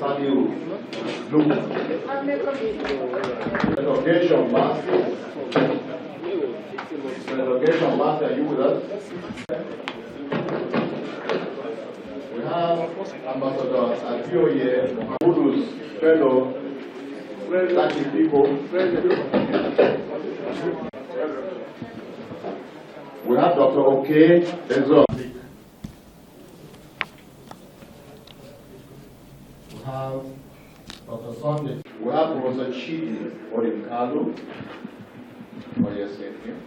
Delegation Master, are you with us? We have Ambassador Odigie-Oyegun, who's fellow Latin people. We have Dr. Okay as well. We have Dr. Sunday. We have Professor Chidi Odimkalu. What are you saying here?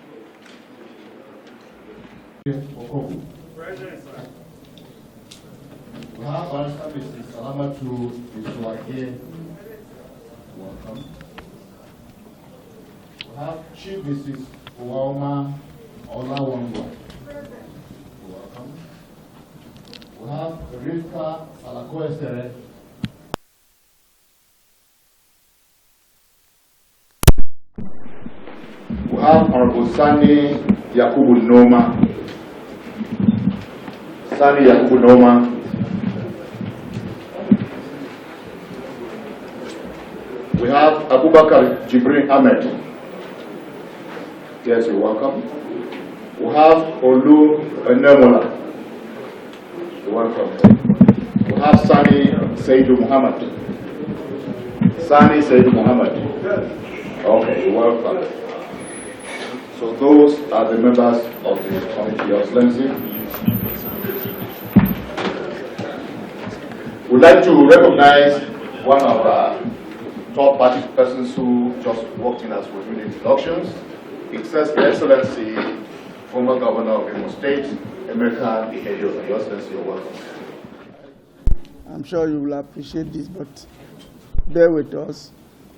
We have Barrister Mrs. Salamatu Iswage. Welcome. We have Chief Mrs. Uwauma Olawongo. Welcome. We have Rivka Salakoesere. We have Honorable Sani Yakubu Noma. Sani Yakubu Noma. We have Abubakar Jibril Ahmed. Yes, you're welcome. We have Olu Enemola. You're welcome. We have Sani Saidu Muhammad. Sani Saidu Muhammad. Okay, you're welcome. So those are the members of the committee. Your Excellency. We'd like to recognize one of our top party persons who just walked in as we're doing the introductions. His Excellency, former Governor of Imo State, Emeka Ihedioha. Your Excellency, you're welcome. I'm sure you will appreciate this, but bear with us.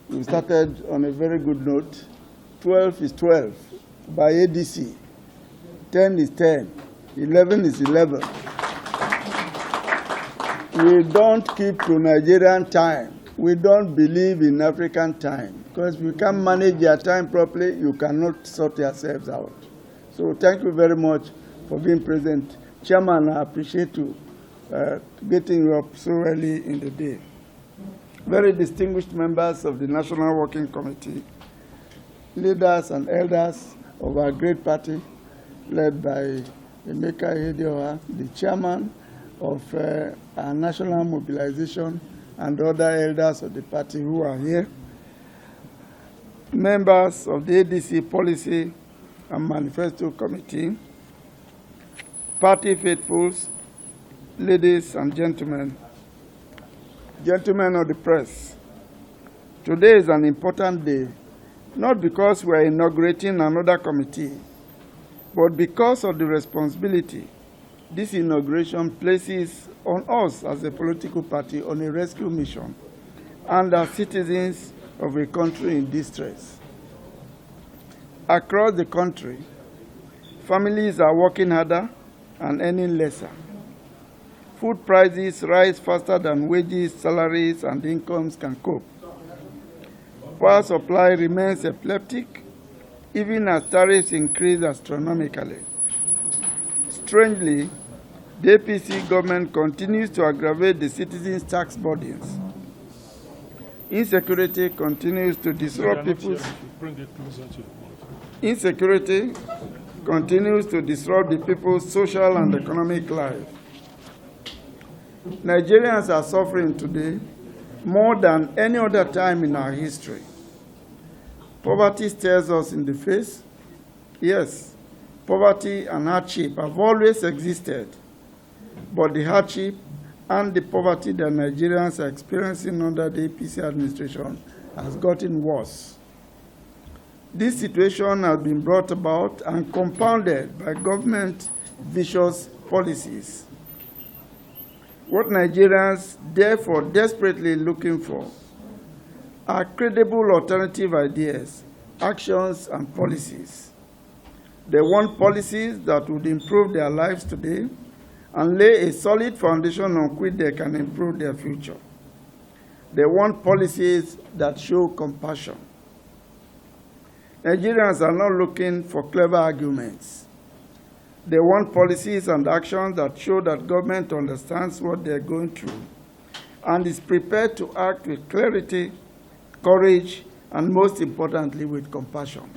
We started on a very good note. 12 is 12 by ADC. 10 is 10. 11 is 11. We don't keep to Nigerian time. We don't believe in African time. Because if you can't manage your time properly, you cannot sort yourselves out. So thank you very much for being present. Chairman, I appreciate you getting you up so early in the day. Very distinguished members of the National Working Committee, leaders and elders of our great party, led by Emeka Ihedioha, the chairman of our national mobilization, and other elders of the party who are here, members of the ADC Policy and Manifesto Committee, party faithfuls, ladies and gentlemen, gentlemen of the press. Today is an important day, not because we are inaugurating another committee, but because of the responsibility this inauguration places on us as a political party on a rescue mission and as citizens of a country in distress. Across the country, families are working harder and earning lesser. Food prices rise faster than wages, salaries, and incomes can cope. Power supply remains epileptic, even as tariffs increase astronomically. Strangely, the APC government continues to aggravate the citizens' tax burdens. Insecurity continues to disrupt people's the people's social and economic life. Nigerians are suffering today more than any other time in our history. Poverty stares us in the face. Yes, poverty and hardship have always existed, but the hardship and the poverty that Nigerians are experiencing under the APC administration has gotten worse. This situation has been brought about and compounded by government vicious policies. What Nigerians therefore desperately looking for are credible alternative ideas, actions, and policies. They want policies that would improve their lives today and lay a solid foundation on which they can improve their future. They want policies that show compassion. Nigerians are not looking for clever arguments. They want policies and actions that show that government understands what they're going through and is prepared to act with clarity, courage, and most importantly, with compassion.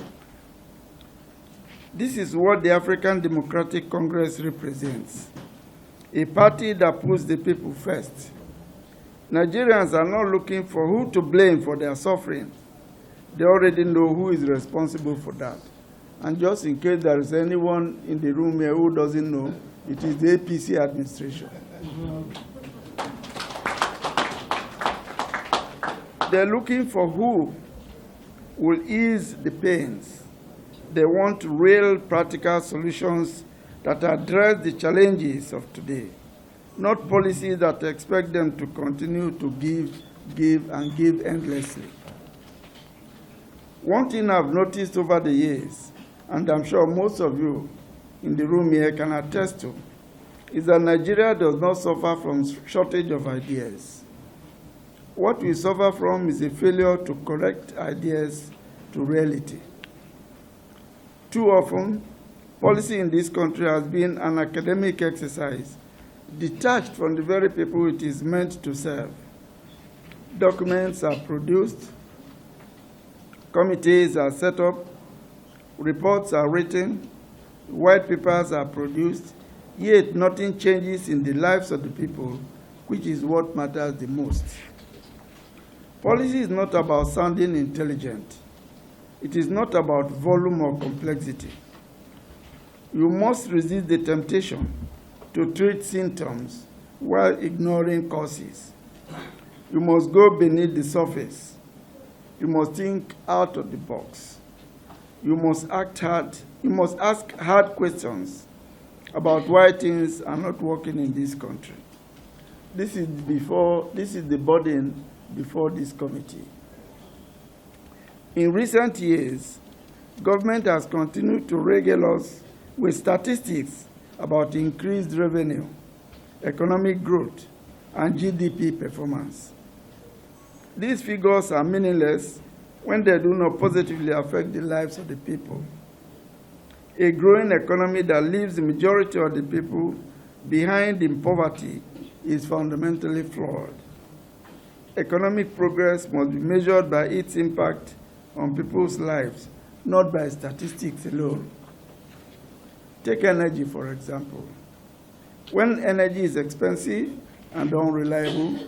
This is what the African Democratic Congress represents, a party that puts the people first. Nigerians are not looking for who to blame for their suffering. They already know who is responsible for that. And just in case there is anyone in the room here who doesn't know, it is the APC administration. They're looking for who will ease the pains. They want real practical solutions that address the challenges of today, not policies that expect them to continue to give endlessly. One thing I've noticed over the years, and I'm sure most of you in the room here can attest to, is that Nigeria does not suffer from shortage of ideas. What we suffer from is a failure to correct ideas to reality. Too often, policy in this country has been an academic exercise detached from the very people it is meant to serve. Documents are produced, committees are set up, reports are written, white papers are produced, yet nothing changes in the lives of the people, which is what matters the most. Policy is not about sounding intelligent. It is not about volume or complexity. You must resist the temptation to treat symptoms while ignoring causes. You must go beneath the surface. You must think out of the box. You must act hard. You must ask hard questions about why things are not working in this country. This is the burden before this committee. In recent years, government has continued to regale us with statistics about increased revenue, economic growth, and GDP performance. These figures are meaningless when they do not positively affect the lives of the people. A growing economy that leaves the majority of the people behind in poverty is fundamentally flawed. Economic progress must be measured by its impact on people's lives, not by statistics alone. Take energy, for example. When energy is expensive and unreliable,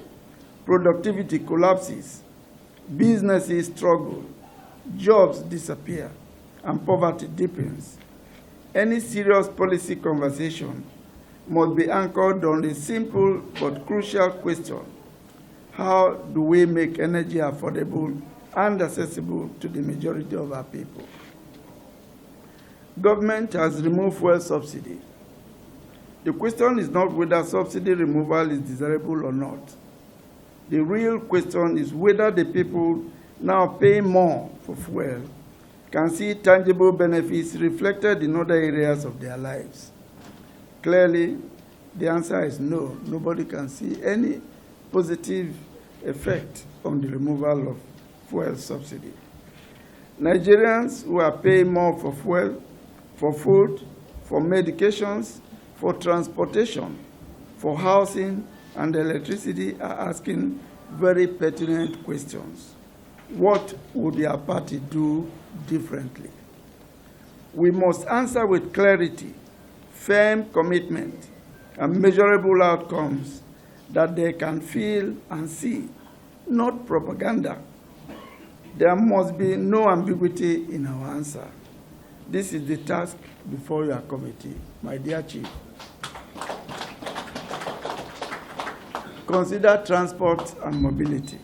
productivity collapses, businesses struggle, jobs disappear, and poverty deepens. Any serious policy conversation must be anchored on a simple but crucial question: how do we make energy affordable and accessible to the majority of our people? Government has removed fuel subsidy. The question is not whether subsidy removal is desirable or not. The real question is whether the people now paying more for fuel can see tangible benefits reflected in other areas of their lives. Clearly, the answer is no. Nobody can see any positive effect on the removal of fuel subsidy. Nigerians who are paying more for fuel, for food, for medications, for transportation, for housing, and electricity are asking very pertinent questions. What would their party do differently? We must answer with clarity, firm commitment, and measurable outcomes that they can feel and see, not propaganda. There must be no ambiguity in our answer. This is the task before your committee, my dear Chief. Consider transport and mobility.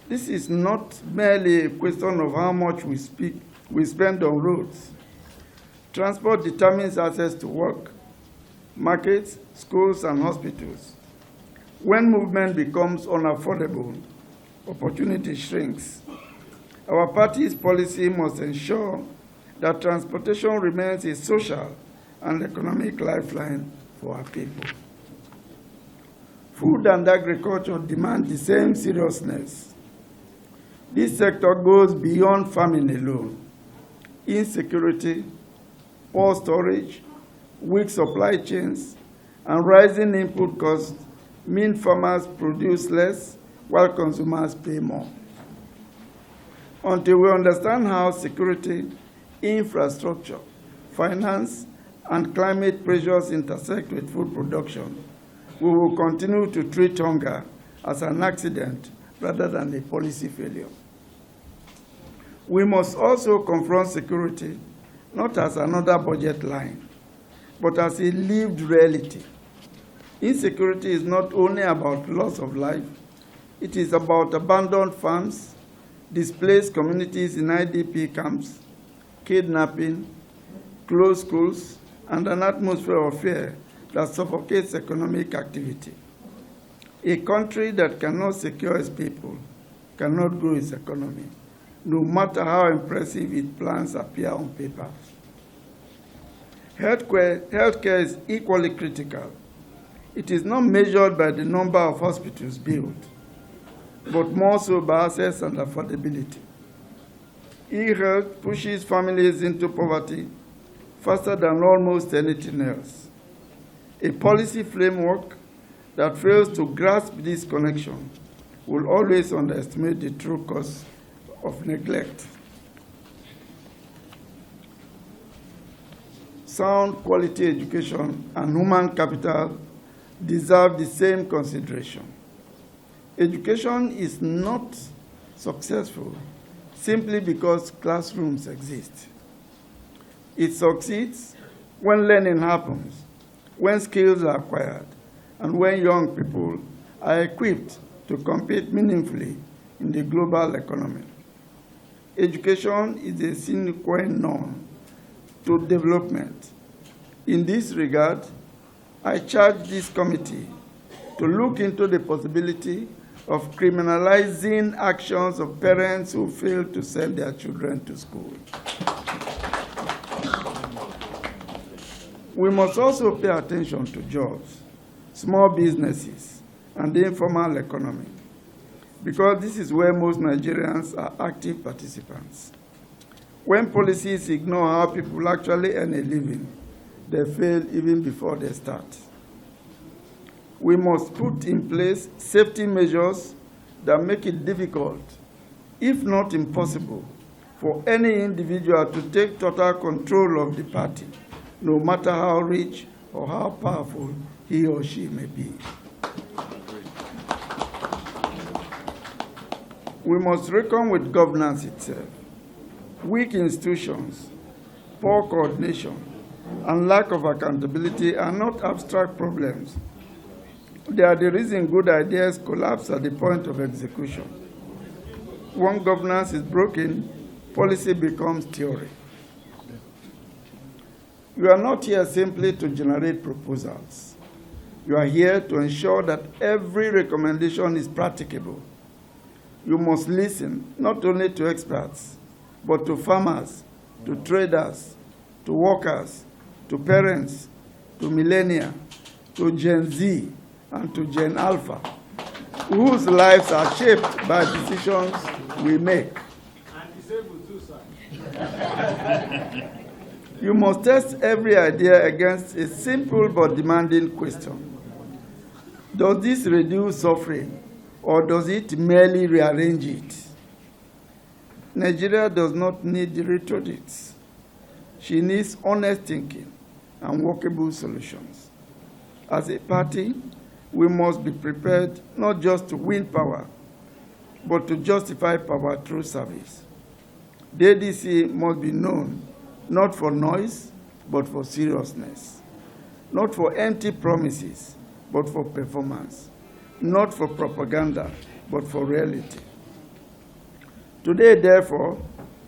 This is not merely a question of how much we spend on roads. Transport determines access to work, markets, schools, and hospitals. When movement becomes unaffordable, opportunity shrinks. Our party's policy must ensure that transportation remains a social and economic lifeline for our people. Food and agriculture demand the same seriousness. This sector goes beyond farming alone. Insecurity, poor storage, weak supply chains, and rising input costs mean farmers produce less while consumers pay more. Until we understand how security, infrastructure, finance, and climate pressures intersect with food production, we will continue to treat hunger as an accident rather than a policy failure. We must also confront security not as another budget line, but as a lived reality. Insecurity is not only about loss of life, it is about abandoned farms, displaced communities in IDP camps, kidnapping, closed schools, and an atmosphere of fear that suffocates economic activity. A country that cannot secure its people cannot grow its economy, no matter how impressive its plans appear on paper. Healthcare is equally critical. It is not measured by the number of hospitals built, but more so by access and affordability. E-health pushes families into poverty faster than almost anything else. A policy framework that fails to grasp this connection will always underestimate the true cause of neglect. Sound quality education and human capital deserve the same consideration. Education is not successful simply because classrooms exist. It succeeds when learning happens, when skills are acquired, and when young people are equipped to compete meaningfully in the global economy. Education is a sine qua non to development. In this regard, I charge this committee to look into the possibility of criminalizing actions of parents who fail to send their children to school. We must also pay attention to jobs, small businesses, and the informal economy, because this is where most Nigerians are active participants. When policies ignore how people actually earn a living, they fail even before they start. We must put in place safety measures that make it difficult, if not impossible, for any individual to take total control of the party, no matter how rich or how powerful he or she may be. We must reckon with governance itself. Weak institutions, poor coordination, and lack of accountability are not abstract problems. They are the reason good ideas collapse at the point of execution. When governance is broken, policy becomes theory. You are not here simply to generate proposals. You are here to ensure that every recommendation is practicable. You must listen not only to experts, but to farmers, to traders, to workers, to parents, to millennia, to Gen Z, and to Gen Alpha, whose lives are shaped by decisions we make. And disabled too, sir. You must test every idea against a simple but demanding question. Does this reduce suffering, or does it merely rearrange it? Nigeria does not need the rhetorics. She needs honest thinking and workable solutions. As a party, we must be prepared not just to win power, but to justify power through service. The ADC must be known not for noise, but for seriousness. Not for empty promises, but for performance. Not for propaganda, but for reality. Today, therefore,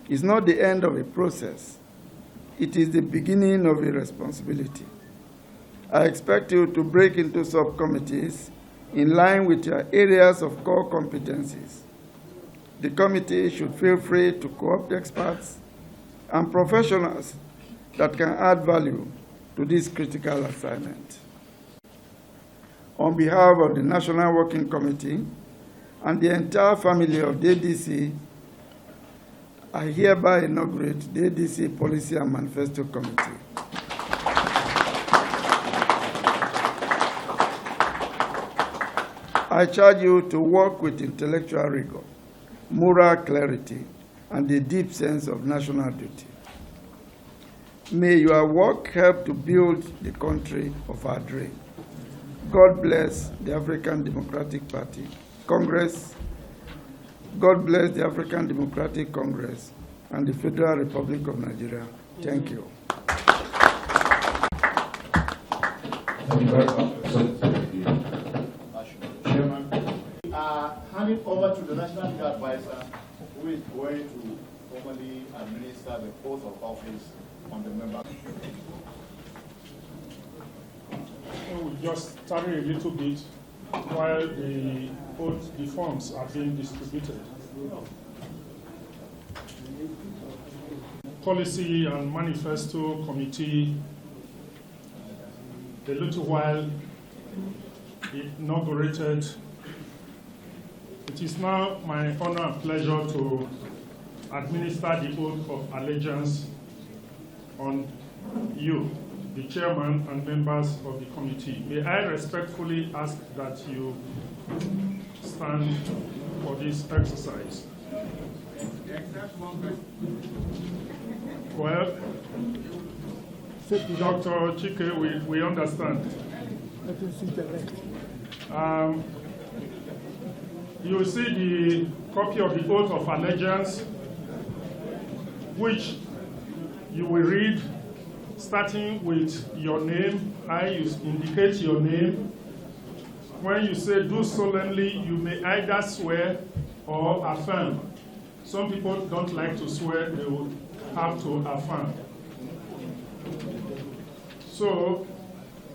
is not the end of a process. It is the beginning of a responsibility. I expect you to break into subcommittees in line with your areas of core competencies. The committee should feel free to co-opt experts and professionals that can add value to this critical assignment. On behalf of the National Working Committee and the entire family of the ADC, I hereby inaugurate the ADC Policy and Manifesto Committee. I charge you to work with intellectual rigor, moral clarity, and a deep sense of national duty. May your work help to build the country of our dream. God bless the African Democratic Party Congress. God bless the African Democratic Congress and the Federal Republic of Nigeria. Thank you. Thank you very much. Chairman, we are handing over to the National Legal Advisor, who is going to formally administer the oath of office on the member. We'll just tarry a little bit while the forms are being distributed. Policy and Manifesto Committee, a little while inaugurated. It is now my honor and pleasure to administer the oath of allegiance on you, the chairman and members of the committee. May I respectfully ask that you stand for this exercise. Well, Dr. Chike, we understand. You will see the copy of the oath of allegiance, which you will read starting with your name. You indicate your name. When you say do solemnly, you may either swear or affirm. Some people don't like to swear, they will have to affirm. So,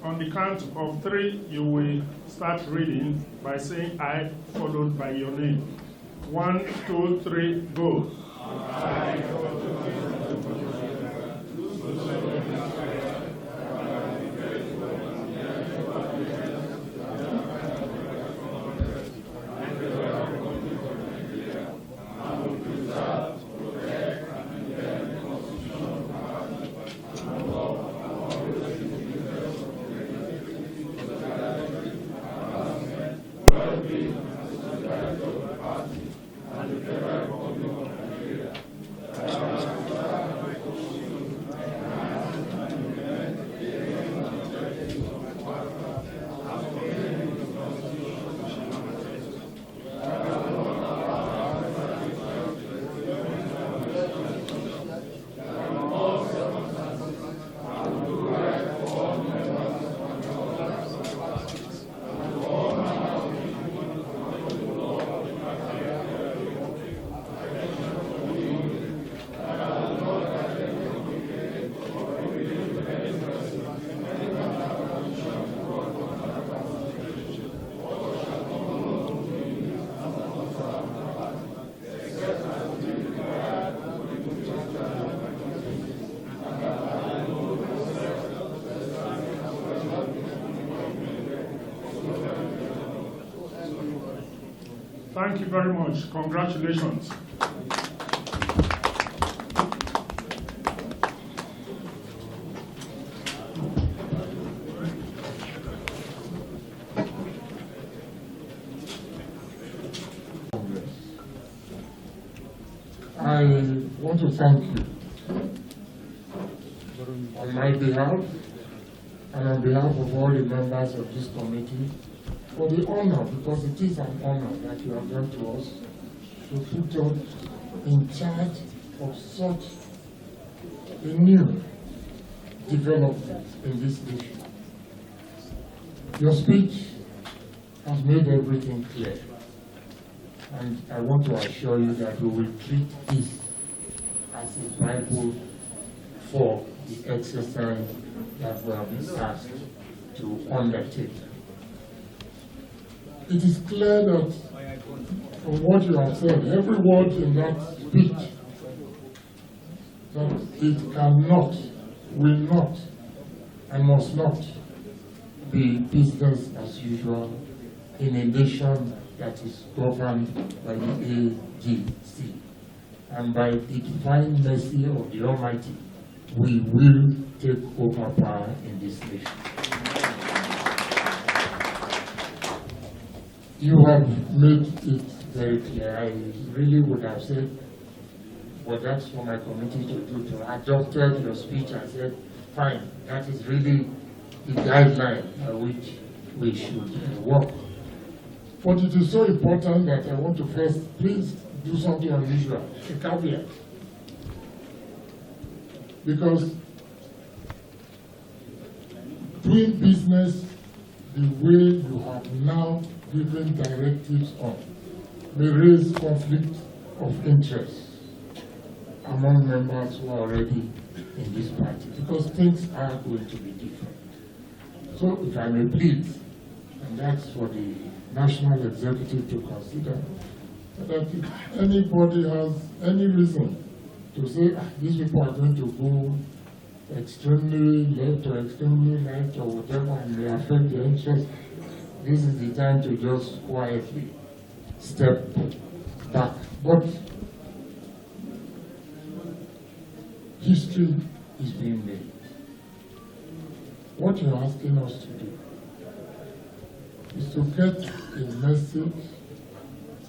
on the count of 3, you will start reading by saying I, followed by your name. 1, 2, 3, go. I. Thank you very much. Congratulations. I want to thank you on my behalf and on behalf of all the members of this committee for the honor, because it is an honor that you have done to us, to put us in charge of such a new development in this nation. Your speech has made everything clear, and I want to assure you that we will treat this as a Bible for the exercise that we have been asked to undertake. It is clear that from what you have said, every word in that speech, that it cannot, will not, and must not be business as usual in a nation that is governed by the ADC. And by the divine mercy of the Almighty, we will take over power in this nation. You have made it very clear. I really would have said, well, that's for my committee to do, to adopted your speech and said, fine, that is really the guideline by which we should work. But it is so important that I want to first, please do something unusual, a caveat. Because doing business the way you have now given directives on may raise conflict of interest among members who are already in this party, because things are going to be different. So if I may please, and that's for the National Executive to consider, that if anybody has any reason to say, these people are going to go extremely left or extremely right or whatever and may affect their interest, this is the time to just quietly step back. But history is being made. What you're asking us to do is to get a message,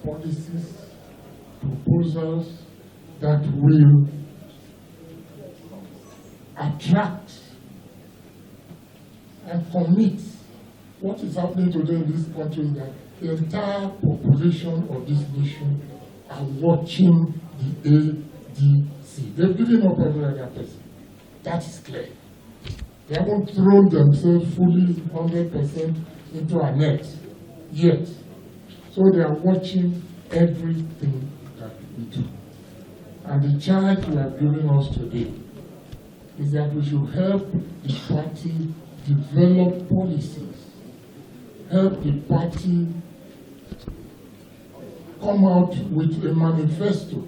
policies, proposals that will attract and commit. What is happening today in this country is that the entire population of this nation are watching the ADC. They've given up every other person. That is clear. They haven't thrown themselves fully 100% into a net yet. So they are watching everything that we do. And the charge we have given us today is that we should help the party develop policies, help the party come out with a manifesto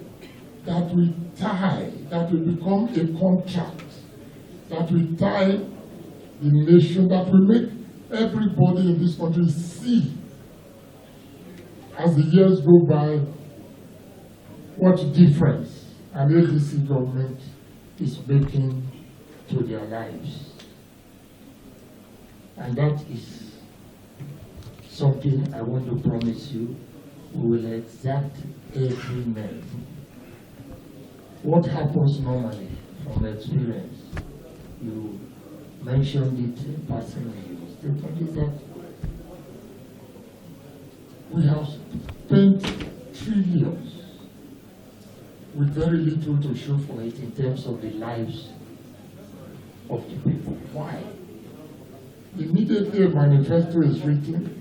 that will tie, that will become a contract, that will tie the nation, that will make everybody in this country see, as the years go by, what difference an ADC government is making to their lives. And that is something I want to promise you we will exact every minute. What happens normally from experience, you mentioned it personally in your statement, is that we have spent trillions with very little to show for it in terms of the lives of the people. Why? Immediately a manifesto is written,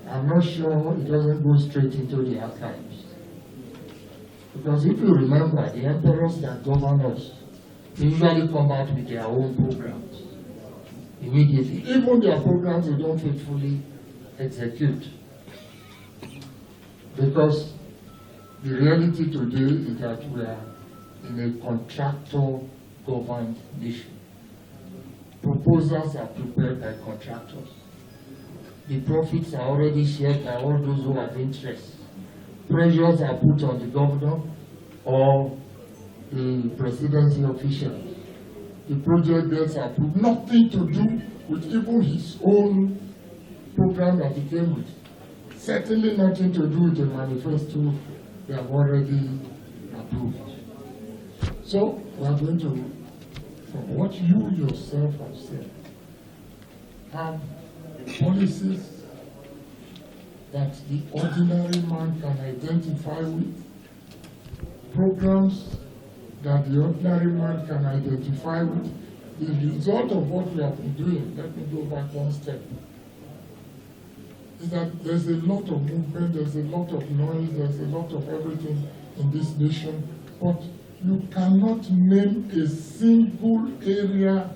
I'm not sure it doesn't go straight into the archives. Because if you remember, the emperors that govern us usually come out with their own programs immediately. Even their programs they don't faithfully execute. Because the reality today is that we are in a contractor-governed nation. Proposals are prepared by contractors. The profits are already shared by all those who have interest. Pressures are put on the governor or the presidency officials. The project gets approved. Nothing to do with even his own program that he came with. Certainly nothing to do with the manifesto they have already approved. So we are going to, from what you yourself have said, have policies that the ordinary man can identify with, programs that the ordinary man can identify with. The result of what we have been doing, let me go back one step, is that there's a lot of movement, there's a lot of noise, there's a lot of everything in this nation, but you cannot name a single area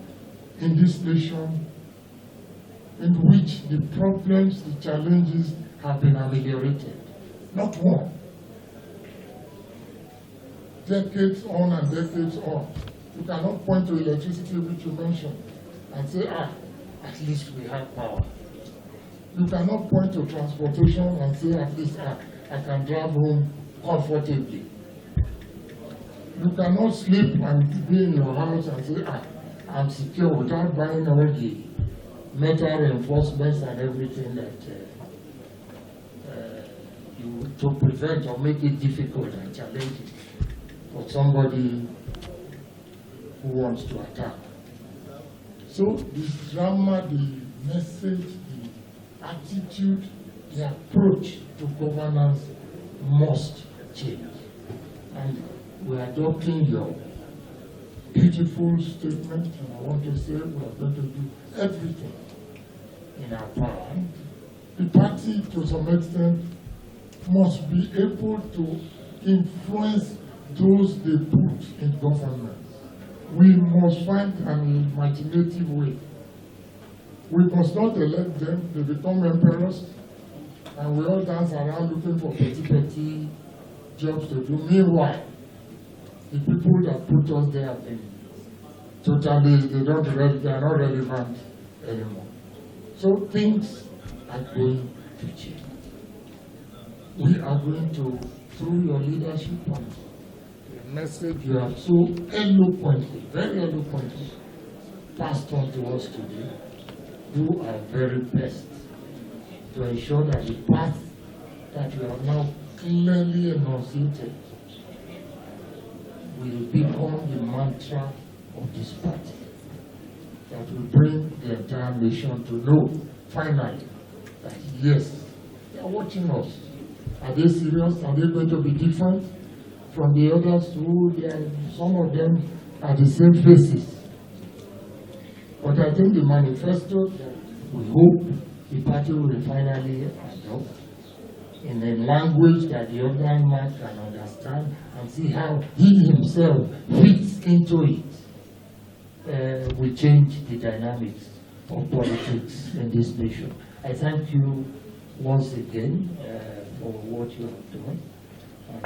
in this nation in which the problems, the challenges have been ameliorated. Not one. Decades on and decades on. You cannot point to electricity, which you mentioned, and say, at least we have power. You cannot point to transportation and say, at least I can drive home comfortably. You cannot sleep and be in your house and say, I'm secure without buying all the metal reinforcements and everything that to prevent or make it difficult and challenging for somebody who wants to attack. So the drama, the message, the attitude, the approach to governance must change. And we're adopting your beautiful statement, and I want to say we are going to do everything in our power. The party, to some extent, must be able to influence those they put in government. We must find an imaginative way. We must not elect them, they become emperors, and we all dance around looking for petty jobs to do. Meanwhile, the people that put us there have been totally, they are not relevant anymore. So things are going to change. We are going to, through your leadership and the message you have so eloquently, very eloquently passed on to us today, do our very best to ensure that the path that you have now clearly enunciated will become the mantra of this party that will bring the entire nation to know, finally, that yes, they are watching us. Are they serious? Are they going to be different from the others who some of them are the same faces? But I think the manifesto, we hope the party will finally adopt in a language that the ordinary man can understand and see how he himself fits into it. We change the dynamics of politics in this nation. I thank you once again for what you have done. And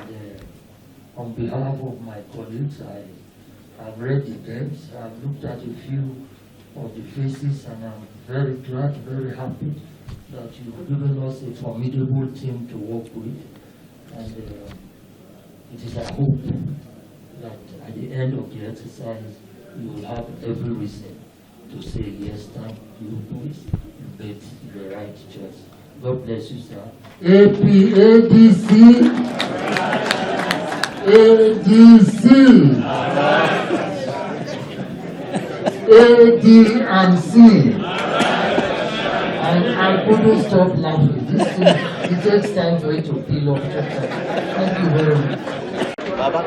on behalf of my colleagues, I have read the names, I've looked at a few of the faces, and I'm very glad, very happy that you've given us a formidable team to work with. And it is our hope that at the end of the exercise, you will have every reason to say, yes, thank you, boys, you made the right choice. God bless you, sir. ADC, ADC, ADC. I couldn't stop laughing. This thing, it takes time for it to peel off. Thank you very much. Baba.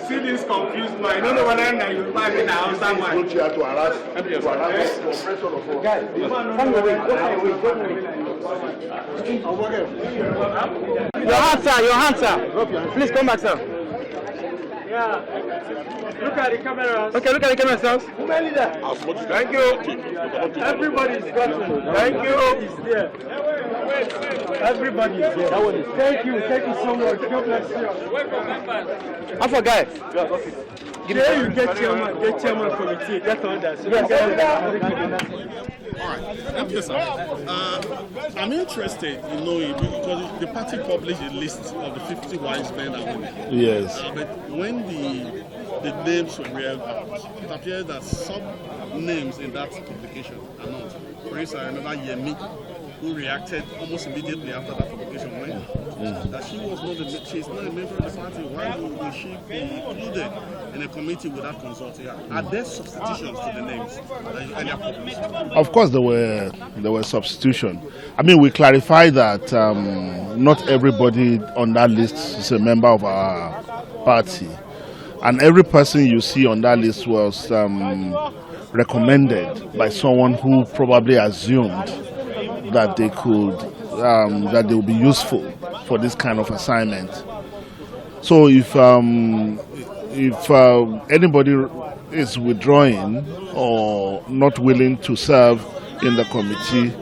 See this confused mind. I don't know whether you buy me now or someone. Guys, come away. Your hands, sir. Please come back, sir. Yeah. Look at the camera. Okay, look at the camera, sir. Thank you. Everybody's got it. Thank you. Is there. Everybody is there. Thank you so much. God bless you. I forgot. There you get chairman committee. Get on that. All right. Yes, sir. I'm interested in knowing because the party published a list of the 50 wise men and women. Yes. But when the names were read out, it appeared that some names in that publication are not. For instance, I remember Yemi, who reacted almost immediately after that publication went, that she's not a member of the party. Why will she be included in a committee without consulting her? Are there substitutions to the names that you earlier published? Of course, there were substitutions. I mean, we clarified that not everybody on that list is a member of our party. And every person you see on that list was recommended by someone who probably assumed that they could, that they would be useful for this kind of assignment. So if anybody is withdrawing or not willing to serve in the committee,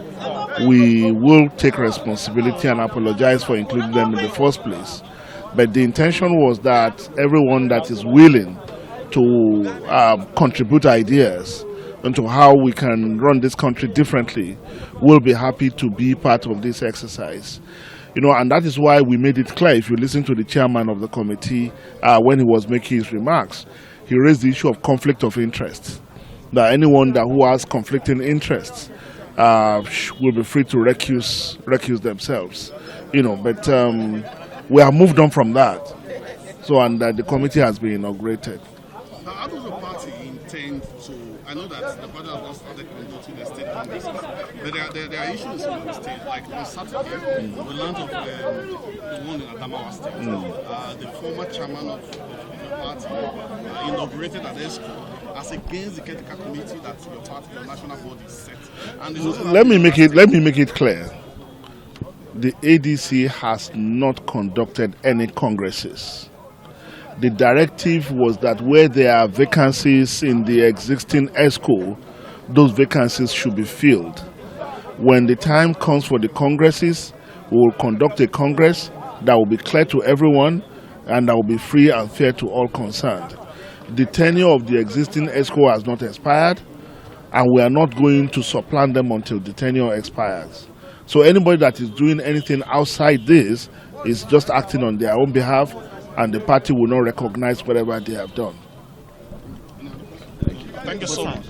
we will take responsibility and apologize for including them in the first place. But the intention was that everyone that is willing to contribute ideas into how we can run this country differently will be happy to be part of this exercise. You know, and that is why we made it clear. If you listen to the chairman of the committee when he was making his remarks, he raised the issue of conflict of interest. That anyone who has conflicting interests will be free to recuse themselves. You know, but we have moved on from that. So, and the committee has been inaugurated. Now, how does the party intend to? I know that the party has not started conducting the state congresses, but there are issues in the state. Like on Saturday, the launch of the one in Adamawa State, the former chairman of the party inaugurated an ESCO as against the critical committee that your party, your national board, is set. And let me make it clear. The ADC has not conducted any congresses. The directive was that where there are vacancies in the existing ESCO, those vacancies should be filled. When the time comes for the congresses, we will conduct a congress that will be clear to everyone and that will be free and fair to all concerned. The tenure of the existing ESCO has not expired, and we are not going to supplant them until the tenure expires. So anybody that is doing anything outside this is just acting on their own behalf, and the party will not recognize whatever they have done. Thank you so much.